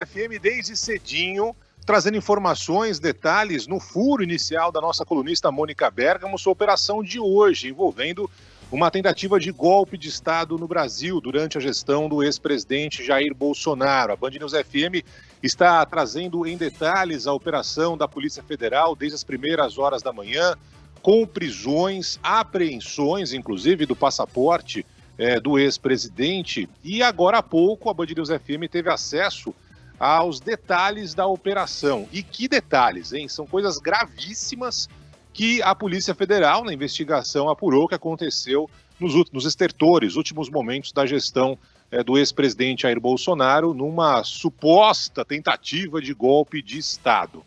FM desde cedinho, trazendo informações, detalhes no furo inicial da nossa colunista Mônica Bergamo sobre a operação de hoje, envolvendo uma tentativa de golpe de Estado no Brasil durante a gestão do ex-presidente Jair Bolsonaro. A Band News FM está trazendo em detalhes a operação da Polícia Federal desde as primeiras horas da manhã, com prisões, apreensões, inclusive do passaporte do ex-presidente. E agora há pouco a Band News FM teve acesso aos detalhes da operação. E que detalhes, hein? São coisas gravíssimas que a Polícia Federal, na investigação, apurou que aconteceu nos estertores, últimos momentos da gestão do ex-presidente Jair Bolsonaro, numa suposta tentativa de golpe de Estado.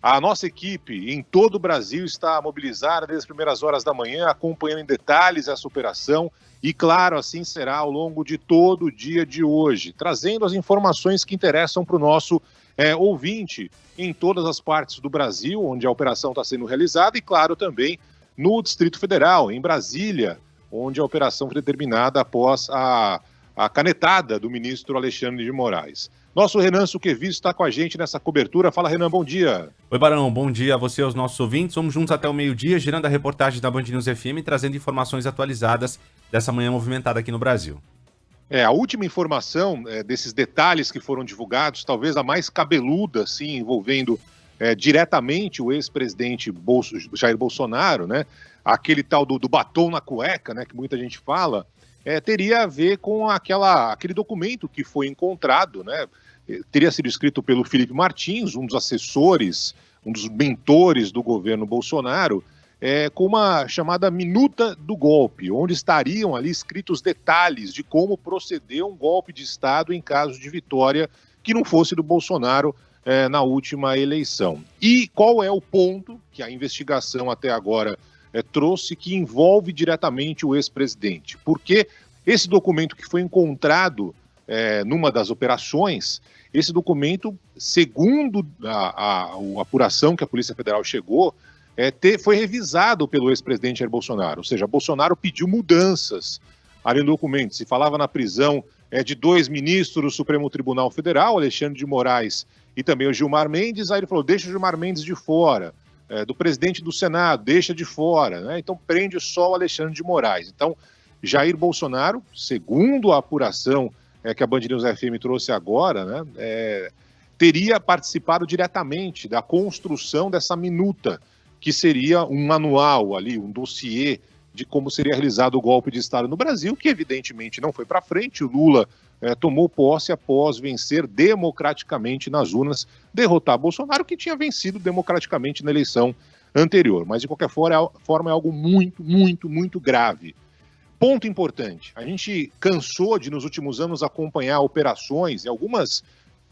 A nossa equipe em todo o Brasil está mobilizada desde as primeiras horas da manhã, acompanhando em detalhes essa operação e, claro, assim será ao longo de todo o dia de hoje, trazendo as informações que interessam para o nosso ouvinte em todas as partes do Brasil, onde a operação está sendo realizada e, claro, também no Distrito Federal, em Brasília, onde a operação foi determinada após a canetada do ministro Alexandre de Moraes. Nosso Renan Suquevicius está com a gente nessa cobertura. Fala, Renan, bom dia. Oi, Barão, bom dia a você e aos nossos ouvintes. Vamos juntos até o meio-dia, girando a reportagem da Band News FM, trazendo informações atualizadas dessa manhã movimentada aqui no Brasil. A última informação desses detalhes que foram divulgados, talvez a mais cabeluda, sim, envolvendo diretamente o ex-presidente Jair Bolsonaro, né? Aquele tal do batom na cueca, né, que muita gente fala, teria a ver com aquele documento que foi encontrado, né? Teria sido escrito pelo Felipe Martins, um dos assessores, um dos mentores do governo Bolsonaro, com uma chamada minuta do golpe, onde estariam ali escritos detalhes de como proceder um golpe de Estado em caso de vitória que não fosse do Bolsonaro na última eleição. E qual é o ponto que a investigação até agora trouxe que envolve diretamente o ex-presidente? Porque esse documento que foi encontrado numa das operações, esse documento, segundo a apuração que a Polícia Federal chegou, foi revisado pelo ex-presidente Jair Bolsonaro. Ou seja, Bolsonaro pediu mudanças ali no documento. Se falava na prisão de 2 ministros do Supremo Tribunal Federal, Alexandre de Moraes e também o Gilmar Mendes, aí ele falou, deixa o Gilmar Mendes de fora. Do presidente do Senado, deixa de fora, né? Então prende só o Alexandre de Moraes. Então, Jair Bolsonaro, segundo a apuração que a Band News FM trouxe agora, né, teria participado diretamente da construção dessa minuta, que seria um manual ali, um dossiê de como seria realizado o golpe de Estado no Brasil, que evidentemente não foi para frente. O Lula tomou posse após vencer democraticamente nas urnas, derrotar Bolsonaro, que tinha vencido democraticamente na eleição anterior. Mas, de qualquer forma, é algo muito, muito, muito grave. Ponto importante, a gente cansou de, nos últimos anos, acompanhar operações e algumas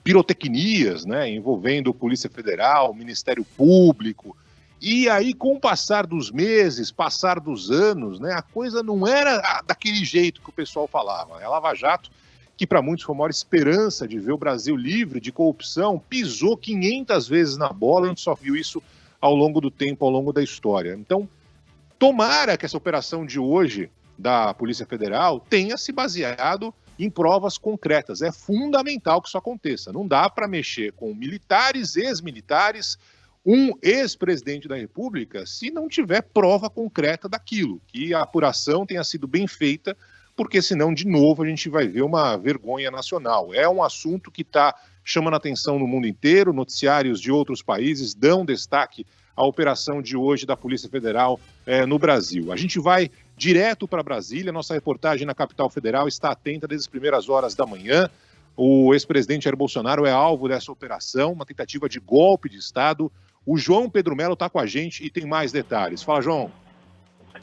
pirotecnias, né, envolvendo Polícia Federal, Ministério Público. E aí, com o passar dos meses, passar dos anos, né, a coisa não era daquele jeito que o pessoal falava. A Lava Jato, que para muitos foi a maior esperança de ver o Brasil livre de corrupção, pisou 500 vezes na bola, a gente só viu isso ao longo do tempo, ao longo da história. Então, tomara que essa operação de hoje da Polícia Federal tenha se baseado em provas concretas. É fundamental que isso aconteça. Não dá para mexer com militares, ex-militares, um ex-presidente da República, se não tiver prova concreta daquilo, que a apuração tenha sido bem feita, porque senão, de novo, a gente vai ver uma vergonha nacional. É um assunto que está chamando atenção no mundo inteiro, noticiários de outros países dão destaque à operação de hoje da Polícia Federal no Brasil. A gente vai direto para Brasília, nossa reportagem na capital federal está atenta desde as primeiras horas da manhã. O ex-presidente Jair Bolsonaro é alvo dessa operação, uma tentativa de golpe de Estado. O João Pedro Melo está com a gente e tem mais detalhes. Fala, João.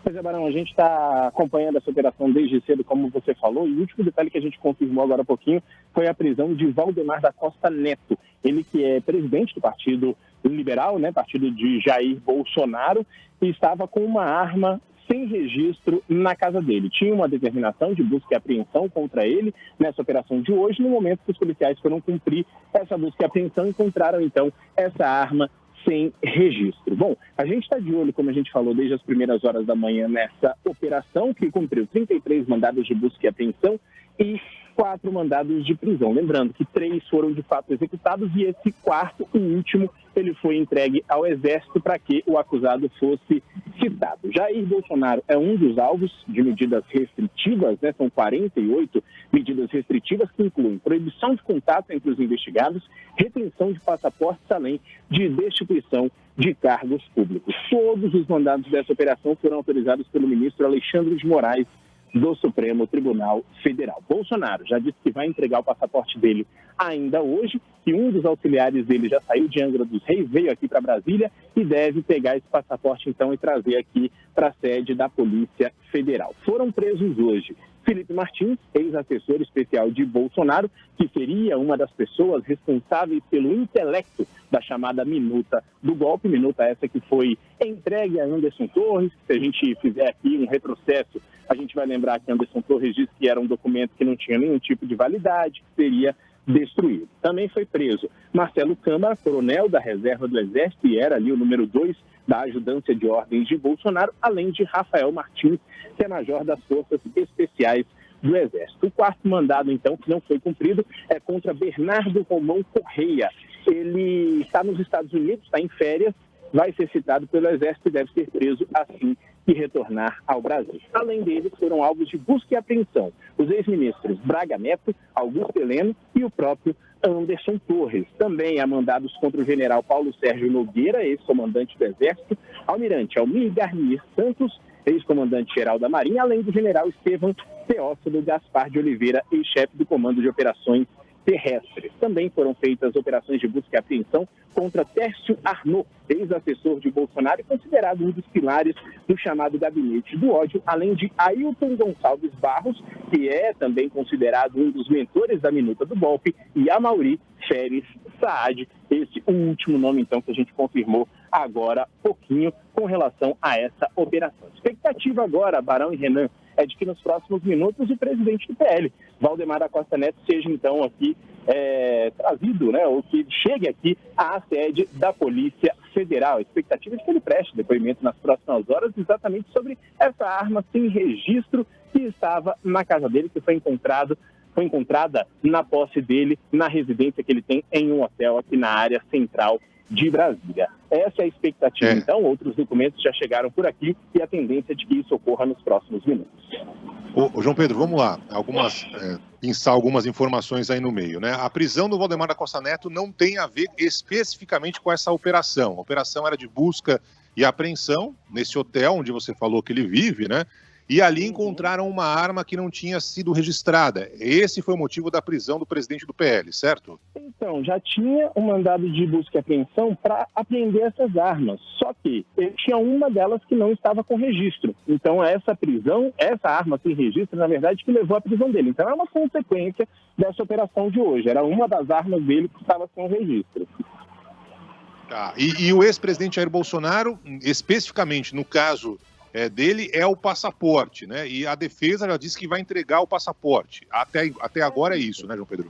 Pois é, Barão, a gente está acompanhando essa operação desde cedo, como você falou, e o último detalhe que a gente confirmou agora há pouquinho foi a prisão de Valdemar da Costa Neto, ele que é presidente do Partido Liberal, né, partido de Jair Bolsonaro, e estava com uma arma sem registro na casa dele. Tinha uma determinação de busca e apreensão contra ele nessa operação de hoje. No momento que os policiais foram cumprir essa busca e apreensão, encontraram então essa arma sem registro. Bom, a gente está de olho, como a gente falou, desde as primeiras horas da manhã nessa operação que cumpriu 33 mandados de busca e apreensão e 4 mandados de prisão. Lembrando que 3 foram de fato executados e esse quarto, o último, ele foi entregue ao Exército para que o acusado fosse citado. Jair Bolsonaro é um dos alvos de medidas restritivas, né? São 48 medidas restritivas que incluem proibição de contato entre os investigados, retenção de passaportes, além de destituição de cargos públicos. Todos os mandados dessa operação foram autorizados pelo ministro Alexandre de Moraes, do Supremo Tribunal Federal. Bolsonaro já disse que vai entregar o passaporte dele ainda hoje, que um dos auxiliares dele já saiu de Angra dos Reis, veio aqui para Brasília e deve pegar esse passaporte então e trazer aqui para a sede da Polícia Federal. Foram presos hoje Felipe Martins, ex-assessor especial de Bolsonaro, que seria uma das pessoas responsáveis pelo intelecto da chamada minuta do golpe, minuta essa que foi entregue a Anderson Torres. Se a gente fizer aqui um retrocesso, a gente vai lembrar que Anderson Torres disse que era um documento que não tinha nenhum tipo de validade, que seria destruído. Também foi preso Marcelo Câmara, coronel da reserva do Exército, e era ali o número 2 da ajudância de ordens de Bolsonaro, além de Rafael Martins, que é major das Forças Especiais do Exército. O quarto mandado, então, que não foi cumprido, é contra Bernardo Romão Correia. Ele está nos Estados Unidos, está em férias, vai ser citado pelo Exército e deve ser preso assim que retornar ao Brasil. Além deles, foram alvos de busca e apreensão os ex-ministros Braga Neto, Augusto Heleno e o próprio Anderson Torres. Também há mandados contra o general Paulo Sérgio Nogueira, ex-comandante do Exército, almirante Almir Garnier Santos, ex-comandante-geral da Marinha, além do general Estevão Teófilo Gaspar de Oliveira, ex-chefe do Comando de Operações Terrestres. Também foram feitas operações de busca e apreensão contra Tércio Arnaud, ex-assessor de Bolsonaro e considerado um dos pilares do chamado Gabinete do Ódio, além de Ailton Gonçalves Barros, que é também considerado um dos mentores da minuta do golpe, e Amaury Férez Saad, esse o último nome, então, que a gente confirmou agora há pouquinho com relação a essa operação. Expectativa agora, Barão e Renan, é de que nos próximos minutos o presidente do PL, Valdemar da Costa Neto, seja então aqui trazido, né, ou que chegue aqui à sede da Polícia Federal. A expectativa é de que ele preste depoimento nas próximas horas exatamente sobre essa arma sem registro que estava na casa dele, que foi encontrada na posse dele, na residência que ele tem em um hotel aqui na área central de Brasília. Essa é a expectativa, então. Outros documentos já chegaram por aqui e a tendência é de que isso ocorra nos próximos minutos. Ô, João Pedro, vamos lá. Pensar algumas informações aí no meio, né? A prisão do Valdemar da Costa Neto não tem a ver especificamente com essa operação. A operação era de busca e apreensão nesse hotel onde você falou que ele vive, né? E ali encontraram uma arma que não tinha sido registrada. Esse foi o motivo da prisão do presidente do PL, certo? Então, já tinha um mandado de busca e apreensão para apreender essas armas. Só que tinha uma delas que não estava com registro. Então, essa prisão, essa arma sem registro, na verdade, que levou à prisão dele. Então, é uma consequência dessa operação de hoje. Era uma das armas dele que estava sem registro. Tá. E o ex-presidente Jair Bolsonaro, especificamente no caso dele, é o passaporte, né? E a defesa já disse que vai entregar o passaporte. Até agora é isso, né, João Pedro?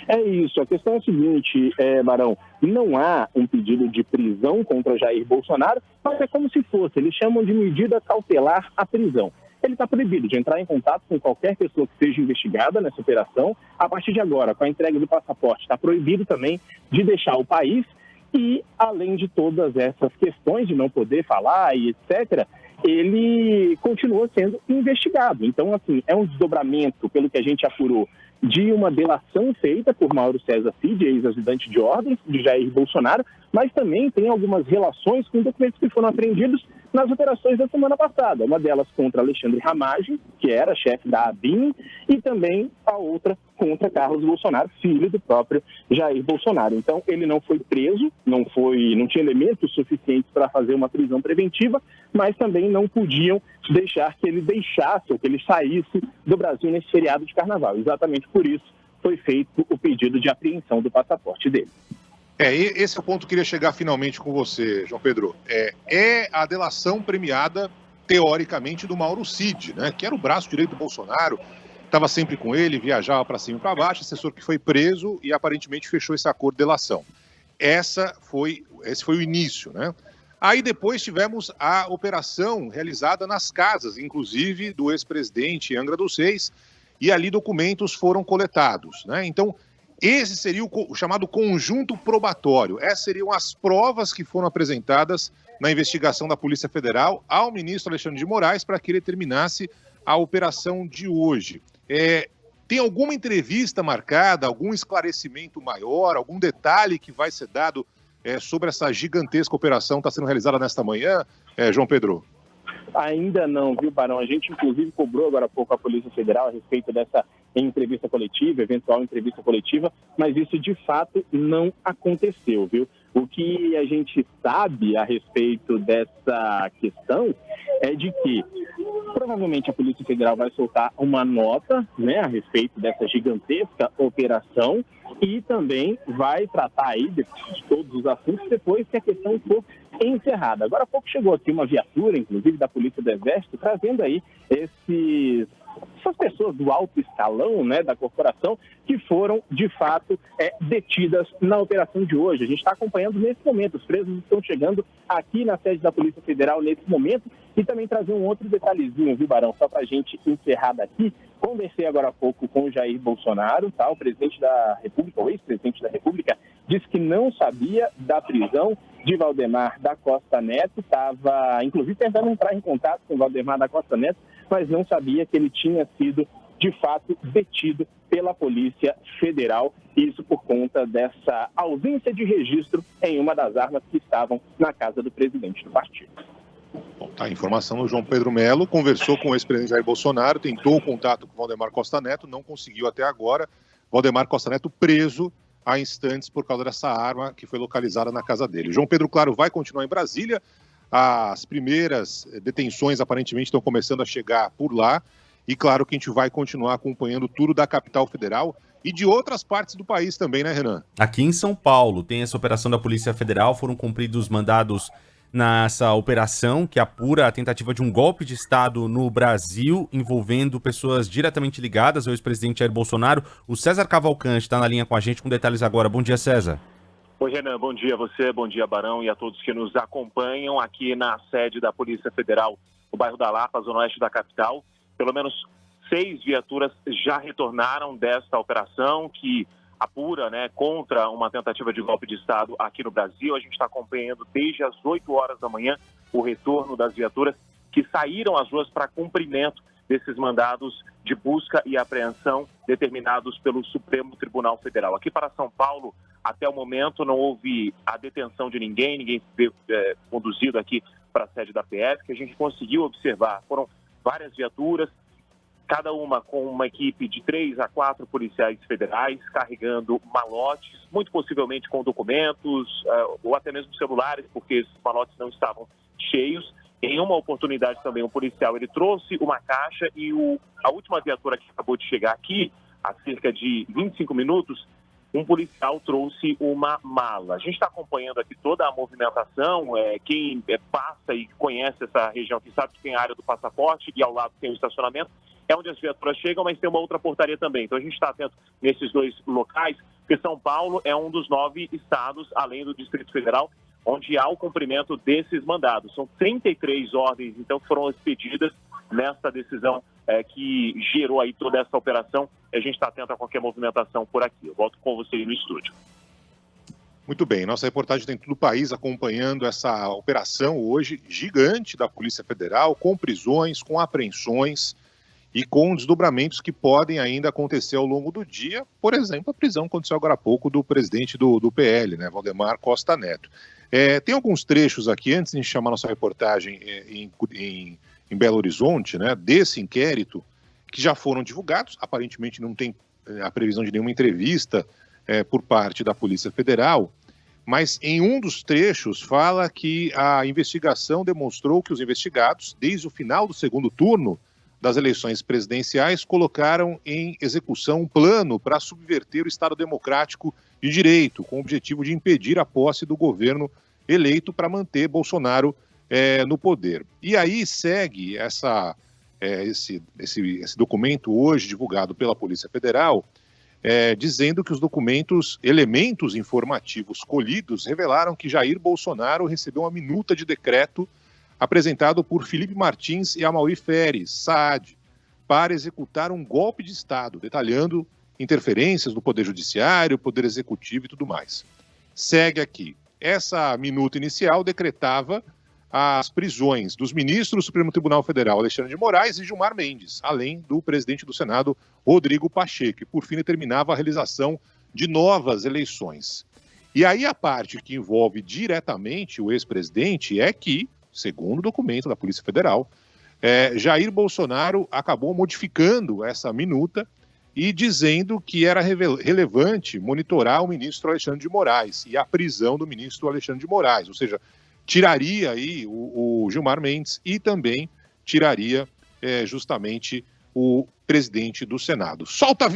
É isso. A questão é a seguinte, Barão, não há um pedido de prisão contra Jair Bolsonaro, mas é como se fosse. Eles chamam de medida cautelar à prisão. Ele está proibido de entrar em contato com qualquer pessoa que seja investigada nessa operação. A partir de agora, com a entrega do passaporte, está proibido também de deixar o país. E, além de todas essas questões de não poder falar e etc., ele continua sendo investigado. Então, assim, é um desdobramento, pelo que a gente apurou, de uma delação feita por Mauro César Cid, ex-ajudante de ordens de Jair Bolsonaro, mas também tem algumas relações com documentos que foram apreendidos nas operações da semana passada. Uma delas contra Alexandre Ramagem, que era chefe da ABIN, e também a outra contra Carlos Bolsonaro, filho do próprio Jair Bolsonaro. Então, ele não foi preso, não tinha elementos suficientes para fazer uma prisão preventiva, mas também não podiam deixar que ele deixasse ou que ele saísse do Brasil nesse feriado de carnaval. Exatamente por isso foi feito o pedido de apreensão do passaporte dele. Esse é o ponto que eu queria chegar finalmente com você, João Pedro. É a delação premiada, teoricamente, do Mauro Cid, né? Que era o braço direito do Bolsonaro, estava sempre com ele, viajava para cima e para baixo, assessor que foi preso e aparentemente fechou esse acordo de delação. Esse foi o início, né? Aí depois tivemos a operação realizada nas casas, inclusive do ex-presidente Angra dos Reis, e ali documentos foram coletados, né? Então, esse seria o chamado conjunto probatório. Essas seriam as provas que foram apresentadas na investigação da Polícia Federal ao ministro Alexandre de Moraes para que ele terminasse a operação de hoje. Tem alguma entrevista marcada, algum esclarecimento maior, algum detalhe que vai ser dado sobre essa gigantesca operação que está sendo realizada nesta manhã, João Pedro? Ainda não, viu, Barão? A gente, inclusive, cobrou agora há pouco a Polícia Federal a respeito dessa entrevista coletiva, eventual entrevista coletiva, mas isso, de fato, não aconteceu, viu? O que a gente sabe a respeito dessa questão é de que provavelmente a Polícia Federal vai soltar uma nota, né, a respeito dessa gigantesca operação e também vai tratar aí de todos os assuntos depois que a questão for encerrada. Agora há pouco chegou aqui uma viatura, inclusive da Polícia do Exército, trazendo aí essas pessoas do alto escalão, né, da corporação, que foram, de fato, detidas na operação de hoje. A gente está acompanhando nesse momento. Os presos estão chegando aqui na sede da Polícia Federal nesse momento e também trazer um outro detalhezinho, viu, Barão? Só para a gente encerrar daqui. Conversei agora há pouco com o Jair Bolsonaro, tá? O presidente da República, o ex-presidente da República, disse que não sabia da prisão de Valdemar da Costa Neto, estava, inclusive, tentando entrar em contato com Valdemar da Costa Neto, mas não sabia que ele tinha sido, de fato, detido pela Polícia Federal, isso por conta dessa ausência de registro em uma das armas que estavam na casa do presidente do partido. Bom, tá a informação do João Pedro Melo, conversou com o ex-presidente Jair Bolsonaro, tentou o contato com Valdemar Costa Neto, não conseguiu até agora. Valdemar Costa Neto preso há instantes por causa dessa arma que foi localizada na casa dele. João Pedro, claro, vai continuar em Brasília. As primeiras detenções aparentemente estão começando a chegar por lá. E claro que a gente vai continuar acompanhando tudo da capital federal e de outras partes do país também, né, Renan? Aqui em São Paulo tem essa operação da Polícia Federal, foram cumpridos mandados nessa operação que apura a tentativa de um golpe de Estado no Brasil, envolvendo pessoas diretamente ligadas ao ex-presidente Jair Bolsonaro. O César Cavalcante está na linha com a gente com detalhes agora. Bom dia, César. Oi, Renan. Bom dia a você, bom dia, Barão, e a todos que nos acompanham aqui na sede da Polícia Federal, no bairro da Lapa, zona oeste da capital. Pelo menos 6 viaturas já retornaram desta operação que apura, né, contra uma tentativa de golpe de Estado aqui no Brasil. A gente está acompanhando desde as 8 horas da manhã o retorno das viaturas que saíram às ruas para cumprimento desses mandados de busca e apreensão determinados pelo Supremo Tribunal Federal. Aqui para São Paulo, até o momento, não houve a detenção de ninguém foi conduzido aqui para a sede da PF, que a gente conseguiu observar. Foram várias viaturas, cada uma com uma equipe de 3 a 4 policiais federais, carregando malotes, muito possivelmente com documentos, ou até mesmo celulares, porque esses malotes não estavam cheios. Em uma oportunidade também, um policial ele trouxe uma caixa e a última viatura que acabou de chegar aqui, há cerca de 25 minutos, um policial trouxe uma mala. A gente está acompanhando aqui toda a movimentação, quem passa e conhece essa região aqui sabe que tem a área do passaporte e ao lado tem o estacionamento, é onde as viaturas chegam, mas tem uma outra portaria também. Então a gente está atento nesses 2 locais, porque São Paulo é um dos 9 estados, além do Distrito Federal, onde há o cumprimento desses mandados. São 33 ordens, então, que foram expedidas nessa decisão que gerou aí toda essa operação. A gente está atento a qualquer movimentação por aqui. Eu volto com você aí no estúdio. Muito bem, nossa reportagem tem todo o país acompanhando essa operação hoje gigante da Polícia Federal, com prisões, com apreensões e com desdobramentos que podem ainda acontecer ao longo do dia. Por exemplo, a prisão aconteceu agora há pouco do presidente do PL, né, Valdemar Costa Neto. Tem alguns trechos aqui, antes de chamar nossa reportagem em Belo Horizonte, né, desse inquérito, que já foram divulgados. Aparentemente não tem a previsão de nenhuma entrevista por parte da Polícia Federal, mas em um dos trechos fala que a investigação demonstrou que os investigados, desde o final do segundo turno das eleições presidenciais, colocaram em execução um plano para subverter o Estado democrático de direito, com o objetivo de impedir a posse do governo eleito para manter Bolsonaro no poder. E aí segue esse documento hoje divulgado pela Polícia Federal, dizendo que os documentos, elementos informativos colhidos, revelaram que Jair Bolsonaro recebeu uma minuta de decreto apresentado por Felipe Martins e Amaury Feres, Saad, para executar um golpe de Estado, detalhando interferências no Poder Judiciário, Poder Executivo e tudo mais. Segue aqui. Essa minuta inicial decretava as prisões dos ministros do Supremo Tribunal Federal, Alexandre de Moraes e Gilmar Mendes, além do presidente do Senado, Rodrigo Pacheco, e por fim determinava a realização de novas eleições. E aí a parte que envolve diretamente o ex-presidente é que, segundo o documento da Polícia Federal, Jair Bolsonaro acabou modificando essa minuta e dizendo que era relevante monitorar o ministro Alexandre de Moraes e a prisão do ministro Alexandre de Moraes, ou seja, tiraria aí o Gilmar Mendes e também tiraria justamente o presidente do Senado. Solta a